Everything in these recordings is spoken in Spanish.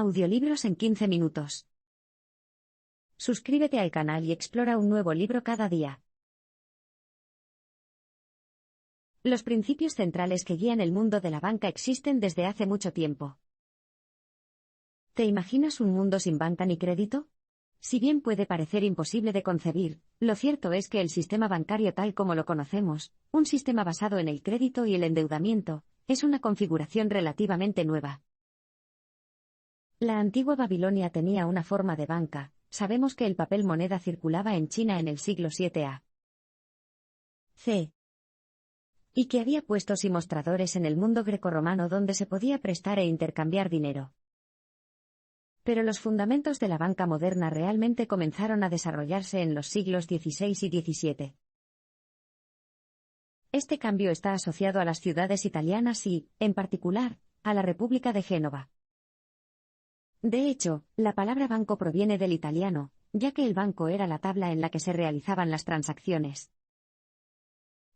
Audiolibros en 15 minutos. Suscríbete al canal y explora un nuevo libro cada día. Los principios centrales que guían el mundo de la banca existen desde hace mucho tiempo. ¿Te imaginas un mundo sin banca ni crédito? Si bien puede parecer imposible de concebir, lo cierto es que el sistema bancario tal como lo conocemos, un sistema basado en el crédito y el endeudamiento, es una configuración relativamente nueva. La antigua Babilonia tenía una forma de banca. Sabemos que el papel moneda circulaba en China en el siglo 7 a.C. y que había puestos y mostradores en el mundo grecorromano donde se podía prestar e intercambiar dinero. Pero los fundamentos de la banca moderna realmente comenzaron a desarrollarse en los siglos XVI y XVII. Este cambio está asociado a las ciudades italianas y, en particular, a la República de Génova. De hecho, la palabra banco proviene del italiano, ya que el banco era la tabla en la que se realizaban las transacciones.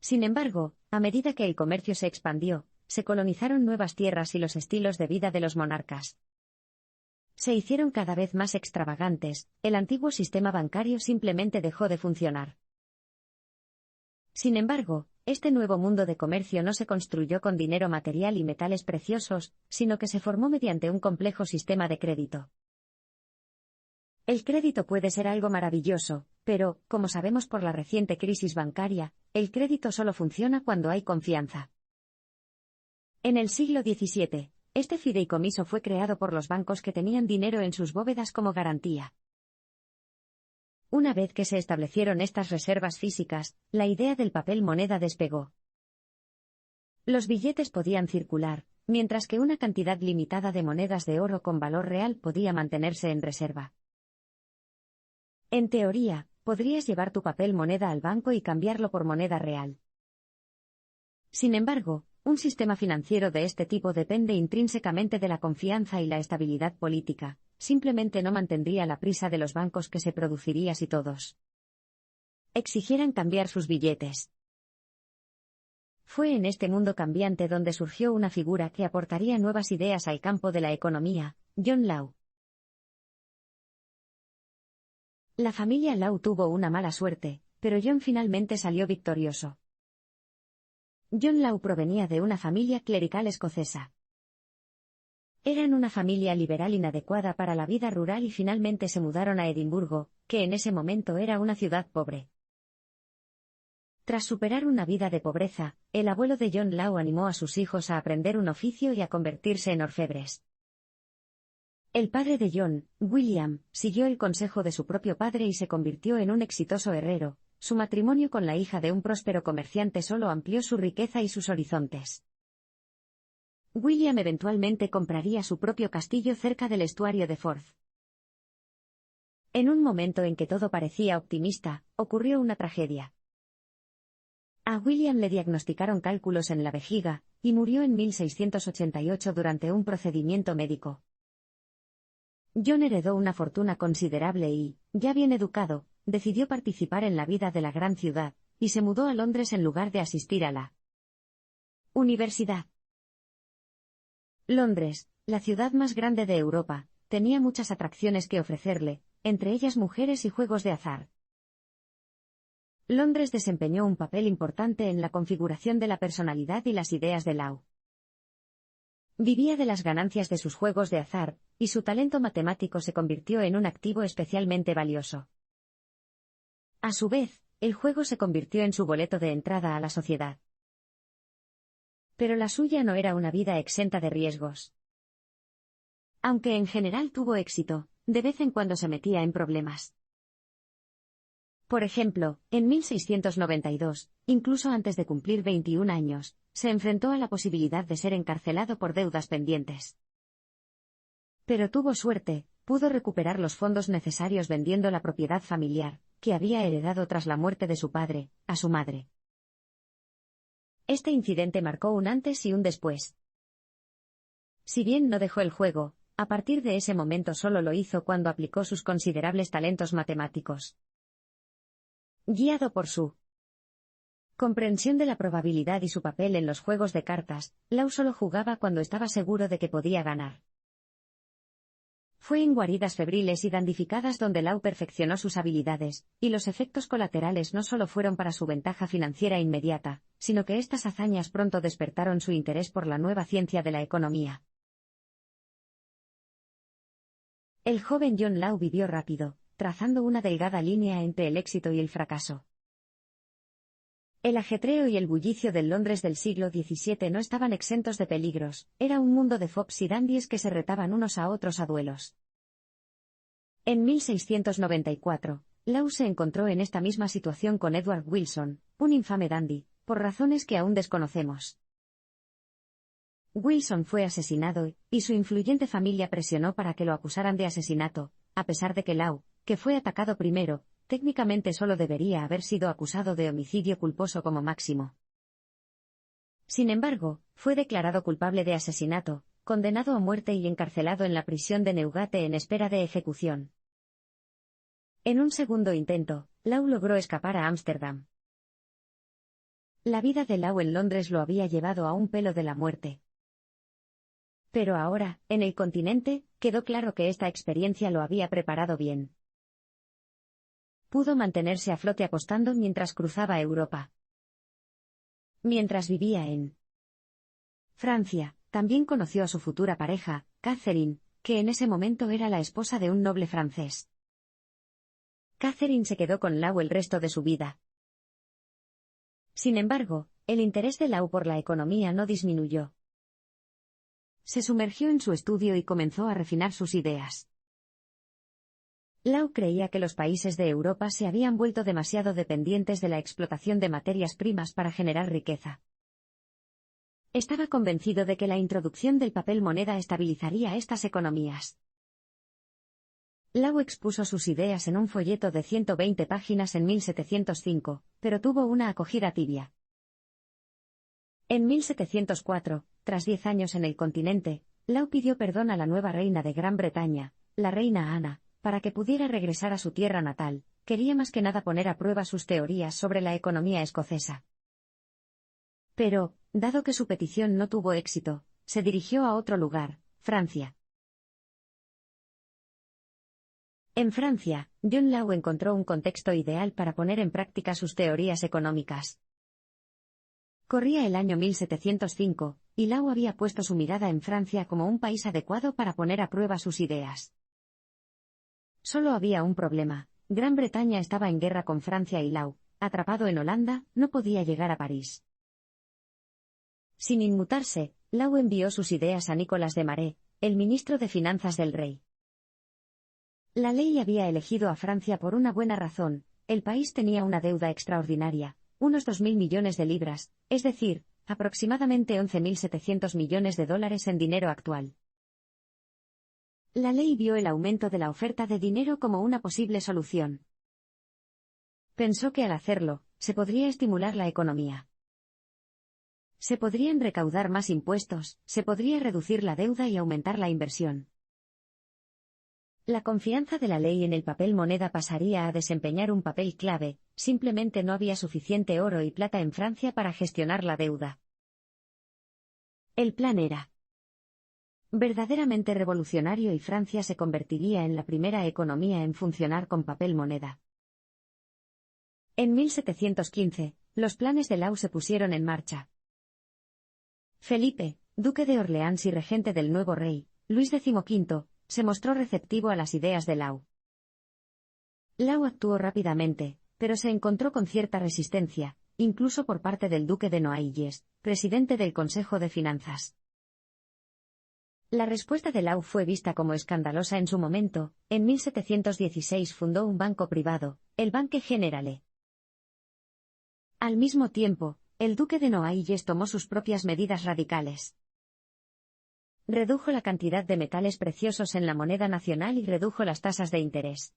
Sin embargo, a medida que el comercio se expandió, se colonizaron nuevas tierras y los estilos de vida de los monarcas se hicieron cada vez más extravagantes. El antiguo sistema bancario simplemente dejó de funcionar. Sin embargo, este nuevo mundo de comercio no se construyó con dinero material y metales preciosos, sino que se formó mediante un complejo sistema de crédito. El crédito puede ser algo maravilloso, pero, como sabemos por la reciente crisis bancaria, el crédito solo funciona cuando hay confianza. En el siglo XVII, este fideicomiso fue creado por los bancos que tenían dinero en sus bóvedas como garantía. Una vez que se establecieron estas reservas físicas, la idea del papel moneda despegó. Los billetes podían circular, mientras que una cantidad limitada de monedas de oro con valor real podía mantenerse en reserva. En teoría, podrías llevar tu papel moneda al banco y cambiarlo por moneda real. Sin embargo, un sistema financiero de este tipo depende intrínsecamente de la confianza y la estabilidad política. Simplemente no mantendría la prisa de los bancos que se produciría si todos exigieran cambiar sus billetes. Fue en este mundo cambiante donde surgió una figura que aportaría nuevas ideas al campo de la economía, John Law. La familia Law tuvo una mala suerte, pero John finalmente salió victorioso. John Law provenía de una familia clerical escocesa. Eran una familia liberal inadecuada para la vida rural y finalmente se mudaron a Edimburgo, que en ese momento era una ciudad pobre. Tras superar una vida de pobreza, el abuelo de John Law animó a sus hijos a aprender un oficio y a convertirse en orfebres. El padre de John, William, siguió el consejo de su propio padre y se convirtió en un exitoso herrero. Su matrimonio con la hija de un próspero comerciante solo amplió su riqueza y sus horizontes. William eventualmente compraría su propio castillo cerca del estuario de Forth. En un momento en que todo parecía optimista, ocurrió una tragedia. A William le diagnosticaron cálculos en la vejiga, y murió en 1688 durante un procedimiento médico. John heredó una fortuna considerable y, ya bien educado, decidió participar en la vida de la gran ciudad, y se mudó a Londres en lugar de asistir a la universidad. Londres, la ciudad más grande de Europa, tenía muchas atracciones que ofrecerle, entre ellas mujeres y juegos de azar. Londres desempeñó un papel importante en la configuración de la personalidad y las ideas de Law. Vivía de las ganancias de sus juegos de azar, y su talento matemático se convirtió en un activo especialmente valioso. A su vez, el juego se convirtió en su boleto de entrada a la sociedad. Pero la suya no era una vida exenta de riesgos. Aunque en general tuvo éxito, de vez en cuando se metía en problemas. Por ejemplo, en 1692, incluso antes de cumplir 21 años, se enfrentó a la posibilidad de ser encarcelado por deudas pendientes. Pero tuvo suerte, pudo recuperar los fondos necesarios vendiendo la propiedad familiar, que había heredado tras la muerte de su padre, a su madre. Este incidente marcó un antes y un después. Si bien no dejó el juego, a partir de ese momento solo lo hizo cuando aplicó sus considerables talentos matemáticos. Guiado por su comprensión de la probabilidad y su papel en los juegos de cartas, Law solo jugaba cuando estaba seguro de que podía ganar. Fue en guaridas febriles y damnificadas donde Lau perfeccionó sus habilidades, y los efectos colaterales no solo fueron para su ventaja financiera inmediata, sino que estas hazañas pronto despertaron su interés por la nueva ciencia de la economía. El joven John Lau vivió rápido, trazando una delgada línea entre el éxito y el fracaso. El ajetreo y el bullicio del Londres del siglo XVII no estaban exentos de peligros, era un mundo de fops y dandies que se retaban unos a otros a duelos. En 1694, Lau se encontró en esta misma situación con Edward Wilson, un infame dandy, por razones que aún desconocemos. Wilson fue asesinado, y su influyente familia presionó para que lo acusaran de asesinato, a pesar de que Lau, que fue atacado primero, técnicamente solo debería haber sido acusado de homicidio culposo como máximo. Sin embargo, fue declarado culpable de asesinato, condenado a muerte y encarcelado en la prisión de Newgate en espera de ejecución. En un segundo intento, Lau logró escapar a Ámsterdam. La vida de Lau en Londres lo había llevado a un pelo de la muerte. Pero ahora, en el continente, quedó claro que esta experiencia lo había preparado bien. Pudo mantenerse a flote apostando mientras cruzaba Europa. Mientras vivía en Francia, también conoció a su futura pareja, Catherine, que en ese momento era la esposa de un noble francés. Catherine se quedó con Lau el resto de su vida. Sin embargo, el interés de Lau por la economía no disminuyó. Se sumergió en su estudio y comenzó a refinar sus ideas. Lau creía que los países de Europa se habían vuelto demasiado dependientes de la explotación de materias primas para generar riqueza. Estaba convencido de que la introducción del papel moneda estabilizaría estas economías. Lau expuso sus ideas en un folleto de 120 páginas en 1705, pero tuvo una acogida tibia. En 1704, tras 10 años en el continente, Lau pidió perdón a la nueva reina de Gran Bretaña, la reina Ana, para que pudiera regresar a su tierra natal. Quería más que nada poner a prueba sus teorías sobre la economía escocesa. Pero, dado que su petición no tuvo éxito, se dirigió a otro lugar, Francia. En Francia, John Lau encontró un contexto ideal para poner en práctica sus teorías económicas. Corría el año 1705, y Lau había puesto su mirada en Francia como un país adecuado para poner a prueba sus ideas. Solo había un problema: Gran Bretaña estaba en guerra con Francia y Lau, atrapado en Holanda, no podía llegar a París. Sin inmutarse, Lau envió sus ideas a Nicolas de Marais, el ministro de Finanzas del rey. La ley había elegido a Francia por una buena razón: el país tenía una deuda extraordinaria, unos 2.000 millones de libras, es decir, aproximadamente 11.700 millones de dólares en dinero actual. La ley vio el aumento de la oferta de dinero como una posible solución. Pensó que al hacerlo, se podría estimular la economía. Se podrían recaudar más impuestos, se podría reducir la deuda y aumentar la inversión. La confianza de la ley en el papel moneda pasaría a desempeñar un papel clave. Simplemente no había suficiente oro y plata en Francia para gestionar la deuda. El plan era verdaderamente revolucionario y Francia se convertiría en la primera economía en funcionar con papel moneda. En 1715, los planes de Lau se pusieron en marcha. Felipe, duque de Orleans y regente del nuevo rey, Luis XV, se mostró receptivo a las ideas de Lau. Lau actuó rápidamente, pero se encontró con cierta resistencia, incluso por parte del duque de Noailles, presidente del Consejo de Finanzas. La respuesta de Lau fue vista como escandalosa en su momento. En 1716 fundó un banco privado, el Banque Generale. Al mismo tiempo, el duque de Noailles tomó sus propias medidas radicales. Redujo la cantidad de metales preciosos en la moneda nacional y redujo las tasas de interés.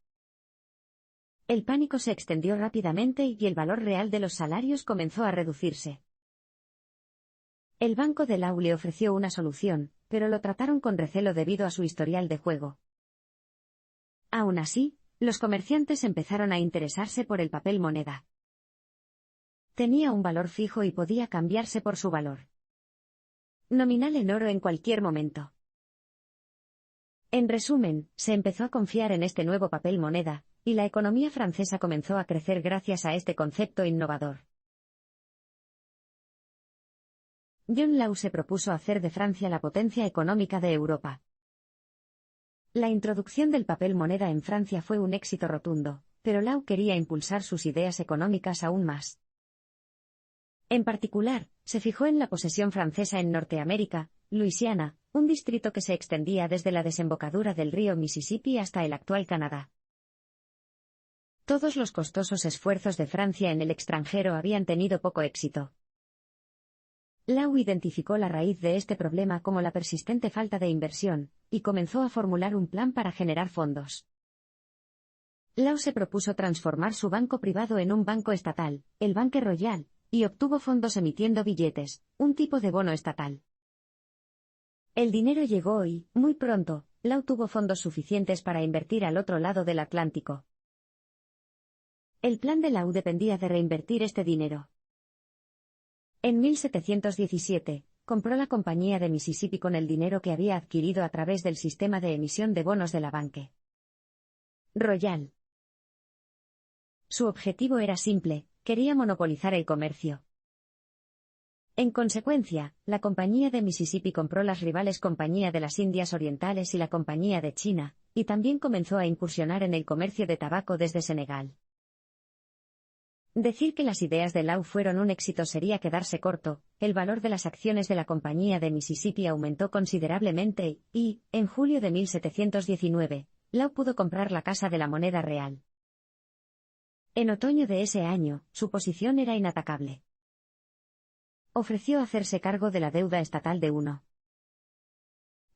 El pánico se extendió rápidamente y el valor real de los salarios comenzó a reducirse. El banco de Lau le ofreció una solución, pero lo trataron con recelo debido a su historial de juego. Aún así, los comerciantes empezaron a interesarse por el papel moneda. Tenía un valor fijo y podía cambiarse por su valor nominal en oro en cualquier momento. En resumen, se empezó a confiar en este nuevo papel moneda, y la economía francesa comenzó a crecer gracias a este concepto innovador. John Law se propuso hacer de Francia la potencia económica de Europa. La introducción del papel moneda en Francia fue un éxito rotundo, pero Law quería impulsar sus ideas económicas aún más. En particular, se fijó en la posesión francesa en Norteamérica, Luisiana, un distrito que se extendía desde la desembocadura del río Mississippi hasta el actual Canadá. Todos los costosos esfuerzos de Francia en el extranjero habían tenido poco éxito. Law identificó la raíz de este problema como la persistente falta de inversión, y comenzó a formular un plan para generar fondos. Law se propuso transformar su banco privado en un banco estatal, el Banque Royal, y obtuvo fondos emitiendo billetes, un tipo de bono estatal. El dinero llegó y, muy pronto, Law tuvo fondos suficientes para invertir al otro lado del Atlántico. El plan de Law dependía de reinvertir este dinero. En 1717, compró la Compañía de Mississippi con el dinero que había adquirido a través del sistema de emisión de bonos de la Banque Royal. Su objetivo era simple, quería monopolizar el comercio. En consecuencia, la Compañía de Mississippi compró las rivales Compañía de las Indias Orientales y la Compañía de China, y también comenzó a incursionar en el comercio de tabaco desde Senegal. Decir que las ideas de Law fueron un éxito sería quedarse corto. El valor de las acciones de la Compañía de Mississippi aumentó considerablemente y, en julio de 1719, Law pudo comprar la Casa de la Moneda Real. En otoño de ese año, su posición era inatacable. Ofreció hacerse cargo de la deuda estatal de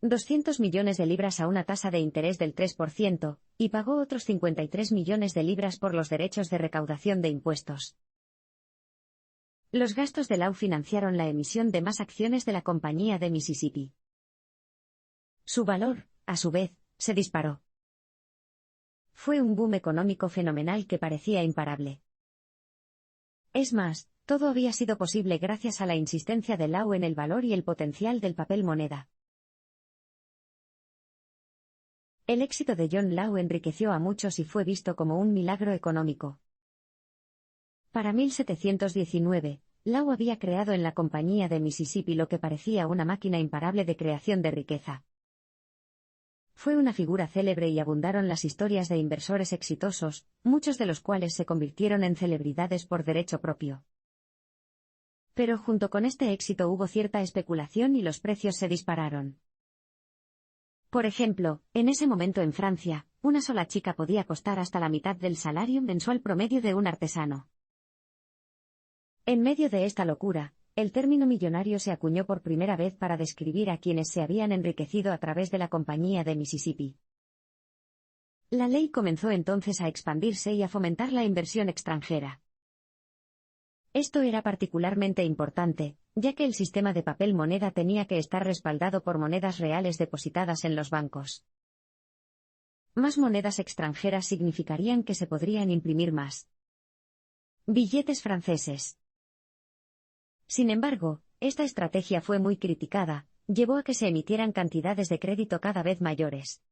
200 millones de libras a una tasa de interés del 3%, y pagó otros 53 millones de libras por los derechos de recaudación de impuestos. Los gastos de Law financiaron la emisión de más acciones de la Compañía de Mississippi. Su valor, a su vez, se disparó. Fue un boom económico fenomenal que parecía imparable. Es más, todo había sido posible gracias a la insistencia de Law en el valor y el potencial del papel moneda. El éxito de John Law enriqueció a muchos y fue visto como un milagro económico. Para 1719, Law había creado en la Compañía de Mississippi lo que parecía una máquina imparable de creación de riqueza. Fue una figura célebre y abundaron las historias de inversores exitosos, muchos de los cuales se convirtieron en celebridades por derecho propio. Pero junto con este éxito hubo cierta especulación y los precios se dispararon. Por ejemplo, en ese momento en Francia, una sola chica podía costar hasta la mitad del salario mensual promedio de un artesano. En medio de esta locura, el término millonario se acuñó por primera vez para describir a quienes se habían enriquecido a través de la Compañía de Mississippi. La ley comenzó entonces a expandirse y a fomentar la inversión extranjera. Esto era particularmente importante, ya que el sistema de papel moneda tenía que estar respaldado por monedas reales depositadas en los bancos. Más monedas extranjeras significarían que se podrían imprimir más billetes franceses. Sin embargo, esta estrategia fue muy criticada, llevó a que se emitieran cantidades de crédito cada vez mayores.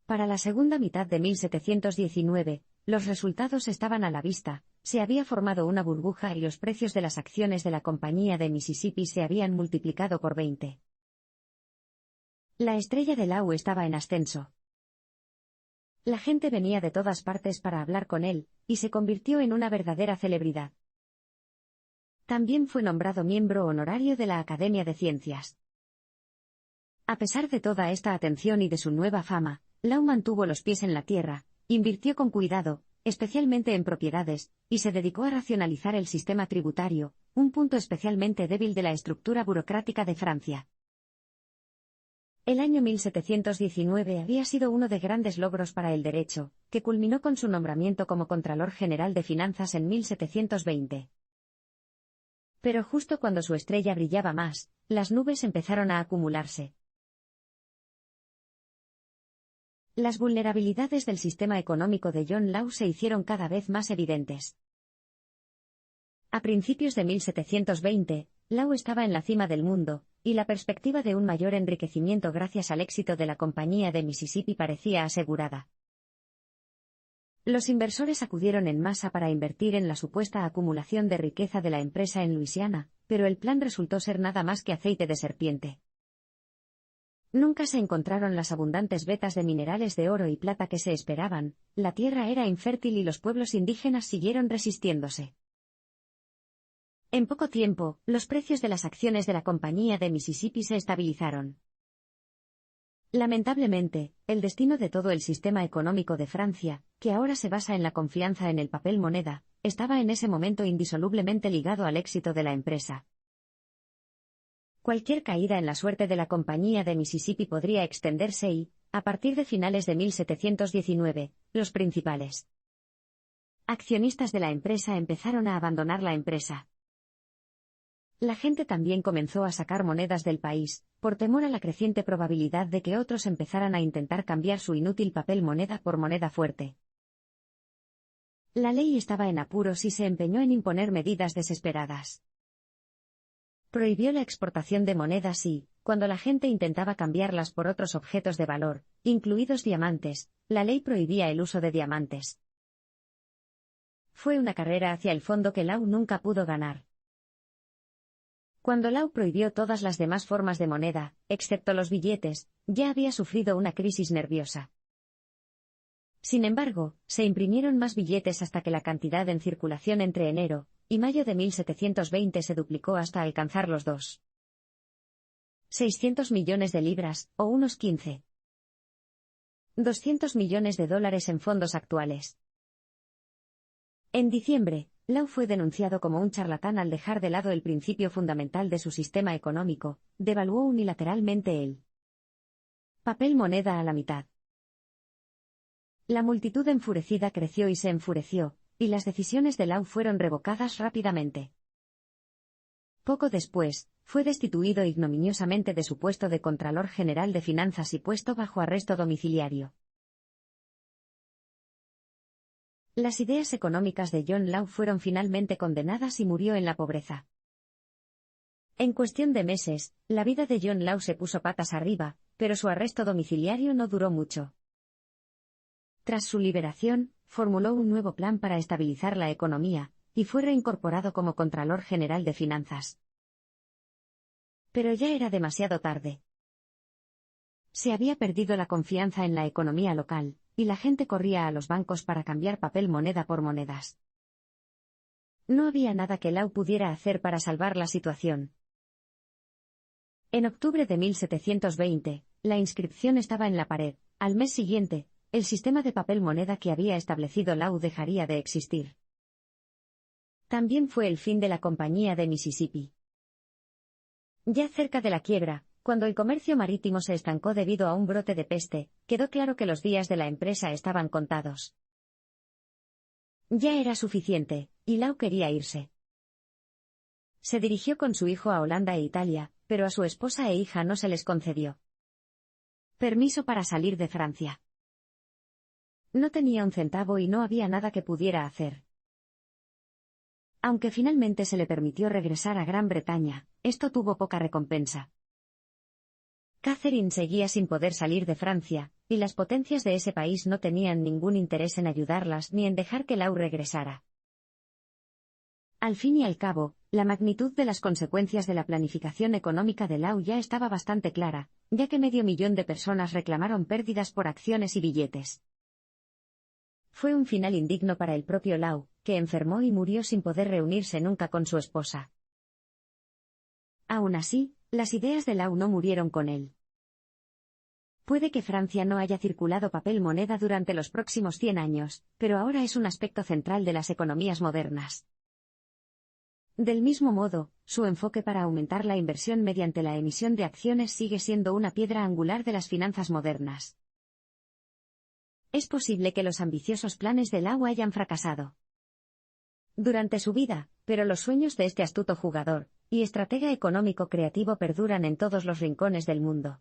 Para la segunda mitad de 1719, los resultados estaban a la vista, se había formado una burbuja y los precios de las acciones de la Compañía de Mississippi se habían multiplicado por 20. La estrella de Law estaba en ascenso. La gente venía de todas partes para hablar con él, y se convirtió en una verdadera celebridad. También fue nombrado miembro honorario de la Academia de Ciencias. A pesar de toda esta atención y de su nueva fama, Law mantuvo los pies en la tierra, invirtió con cuidado, especialmente en propiedades, y se dedicó a racionalizar el sistema tributario, un punto especialmente débil de la estructura burocrática de Francia. El año 1719 había sido uno de grandes logros para el derecho, que culminó con su nombramiento como Contralor General de Finanzas en 1720. Pero justo cuando su estrella brillaba más, las nubes empezaron a acumularse. Las vulnerabilidades del sistema económico de John Law se hicieron cada vez más evidentes. A principios de 1720, Law estaba en la cima del mundo, y la perspectiva de un mayor enriquecimiento gracias al éxito de la compañía de Mississippi parecía asegurada. Los inversores acudieron en masa para invertir en la supuesta acumulación de riqueza de la empresa en Luisiana, pero el plan resultó ser nada más que aceite de serpiente. Nunca se encontraron las abundantes vetas de minerales de oro y plata que se esperaban, la tierra era infértil y los pueblos indígenas siguieron resistiéndose. En poco tiempo, los precios de las acciones de la compañía de Mississippi se estabilizaron. Lamentablemente, el destino de todo el sistema económico de Francia, que ahora se basa en la confianza en el papel moneda, estaba en ese momento indisolublemente ligado al éxito de la empresa. Cualquier caída en la suerte de la compañía de Mississippi podría extenderse y, a partir de finales de 1719, los principales accionistas de la empresa empezaron a abandonar la empresa. La gente también comenzó a sacar monedas del país, por temor a la creciente probabilidad de que otros empezaran a intentar cambiar su inútil papel moneda por moneda fuerte. La ley estaba en apuros y se empeñó en imponer medidas desesperadas. Prohibió la exportación de monedas y, cuando la gente intentaba cambiarlas por otros objetos de valor, incluidos diamantes, la ley prohibía el uso de diamantes. Fue una carrera hacia el fondo que Law nunca pudo ganar. Cuando Law prohibió todas las demás formas de moneda, excepto los billetes, ya había sufrido una crisis nerviosa. Sin embargo, se imprimieron más billetes hasta que la cantidad en circulación entre enero y mayo de 1720 se duplicó hasta alcanzar los 2.600 millones de libras, o unos 200 millones de dólares en fondos actuales. En diciembre, Law fue denunciado como un charlatán al dejar de lado el principio fundamental de su sistema económico, devaluó unilateralmente el papel moneda a la mitad. La multitud enfurecida creció y se enfureció, y las decisiones de Law fueron revocadas rápidamente. Poco después, fue destituido ignominiosamente de su puesto de Contralor General de Finanzas y puesto bajo arresto domiciliario. Las ideas económicas de John Law fueron finalmente condenadas y murió en la pobreza. En cuestión de meses, la vida de John Law se puso patas arriba, pero su arresto domiciliario no duró mucho. Tras su liberación, formuló un nuevo plan para estabilizar la economía, y fue reincorporado como Contralor General de Finanzas. Pero ya era demasiado tarde. Se había perdido la confianza en la economía local, y la gente corría a los bancos para cambiar papel moneda por monedas. No había nada que Law pudiera hacer para salvar la situación. En octubre de 1720, la inscripción estaba en la pared. Al mes siguiente, el sistema de papel moneda que había establecido Law dejaría de existir. También fue el fin de la compañía de Mississippi. Ya cerca de la quiebra, cuando el comercio marítimo se estancó debido a un brote de peste, quedó claro que los días de la empresa estaban contados. Ya era suficiente, y Law quería irse. Se dirigió con su hijo a Holanda e Italia, pero a su esposa e hija no se les concedió permiso para salir de Francia. No tenía un centavo y no había nada que pudiera hacer. Aunque finalmente se le permitió regresar a Gran Bretaña, esto tuvo poca recompensa. Catherine seguía sin poder salir de Francia, y las potencias de ese país no tenían ningún interés en ayudarlas ni en dejar que Law regresara. Al fin y al cabo, la magnitud de las consecuencias de la planificación económica de Law ya estaba bastante clara, ya que 500.000 de personas reclamaron pérdidas por acciones y billetes. Fue un final indigno para el propio Law, que enfermó y murió sin poder reunirse nunca con su esposa. Aún así, las ideas de Law no murieron con él. Puede que Francia no haya circulado papel moneda durante los próximos 100 años, pero ahora es un aspecto central de las economías modernas. Del mismo modo, su enfoque para aumentar la inversión mediante la emisión de acciones sigue siendo una piedra angular de las finanzas modernas. Es posible que los ambiciosos planes de Law hayan fracasado durante su vida, pero los sueños de este astuto jugador y estratega económico creativo perduran en todos los rincones del mundo.